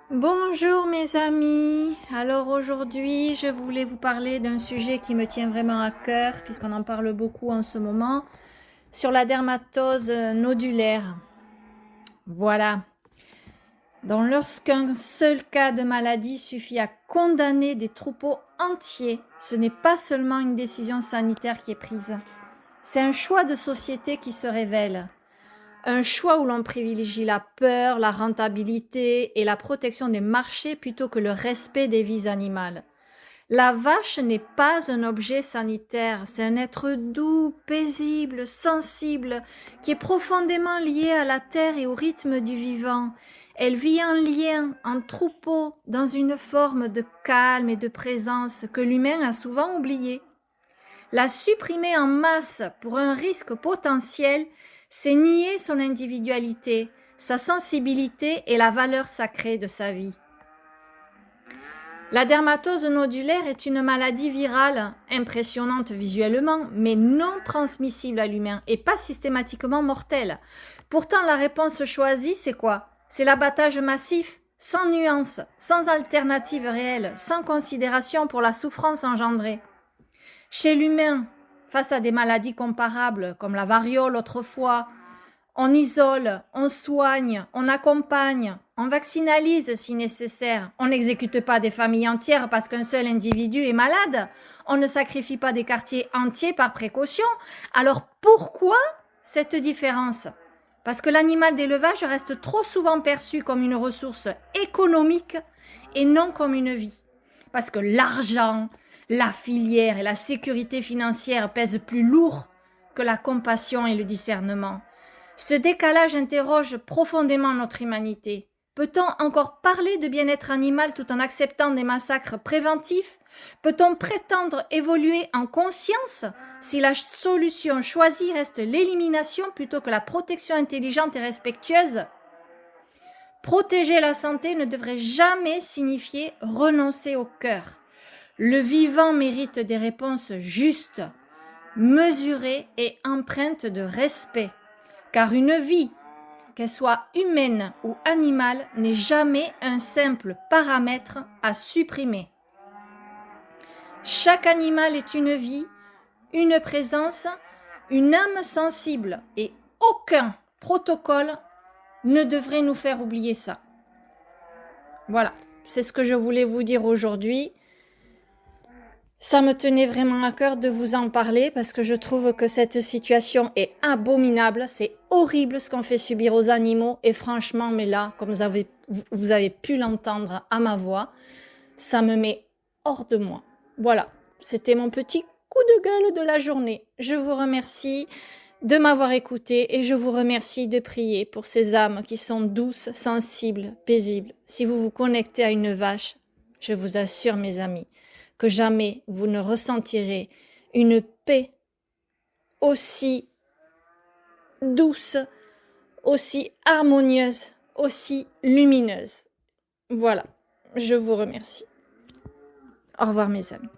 Bonjour mes amis, alors aujourd'hui je voulais vous parler d'un sujet qui me tient vraiment à cœur puisqu'on en parle beaucoup en ce moment, sur la dermatose nodulaire. Voilà, donc lorsqu'un seul cas de maladie suffit à condamner des troupeaux entiers, ce n'est pas seulement une décision sanitaire qui est prise, c'est un choix de société qui se révèle. Un choix où l'on privilégie la peur, la rentabilité et la protection des marchés plutôt que le respect des vies animales. La vache n'est pas un objet sanitaire, c'est un être doux, paisible, sensible, qui est profondément lié à la terre et au rythme du vivant. Elle vit en lien, en troupeau, dans une forme de calme et de présence que l'humain a souvent oubliée. La supprimer en masse pour un risque potentiel, c'est nier son individualité, sa sensibilité et la valeur sacrée de sa vie. La dermatose nodulaire est une maladie virale, impressionnante visuellement, mais non transmissible à l'humain et pas systématiquement mortelle. Pourtant, la réponse choisie, c'est quoi? C'est l'abattage massif, sans nuance, sans alternative réelle, sans considération pour la souffrance engendrée. Chez l'humain, face à des maladies comparables comme la variole autrefois, on isole, on soigne, on accompagne, on vaccinalise si nécessaire. On n'exécute pas des familles entières parce qu'un seul individu est malade. On ne sacrifie pas des quartiers entiers par précaution. Alors pourquoi cette différence? Parce que l'animal d'élevage reste trop souvent perçu comme une ressource économique et non comme une vie. Parce que l'argent, la filière et la sécurité financière pèsent plus lourd que la compassion et le discernement. Ce décalage interroge profondément notre humanité. Peut-on encore parler de bien-être animal tout en acceptant des massacres préventifs? Peut-on prétendre évoluer en conscience si la solution choisie reste l'élimination plutôt que la protection intelligente et respectueuse? Protéger la santé ne devrait jamais signifier renoncer au cœur. Le vivant mérite des réponses justes, mesurées et empreintes de respect. Car une vie, qu'elle soit humaine ou animale, n'est jamais un simple paramètre à supprimer. Chaque animal est une vie, une présence, une âme sensible et aucun protocole ne devrait nous faire oublier ça. Voilà, c'est ce que je voulais vous dire aujourd'hui. Ça me tenait vraiment à cœur de vous en parler parce que je trouve que cette situation est abominable. C'est horrible ce qu'on fait subir aux animaux. Et franchement, mais là, comme vous avez pu l'entendre à ma voix, ça me met hors de moi. Voilà, c'était mon petit coup de gueule de la journée. Je vous remercie de m'avoir écouté et je vous remercie de prier pour ces âmes qui sont douces, sensibles, paisibles. Si vous vous connectez à une vache, je vous assure, mes amis, que jamais vous ne ressentirez une paix aussi douce, aussi harmonieuse, aussi lumineuse. Voilà, je vous remercie. Au revoir mes amis.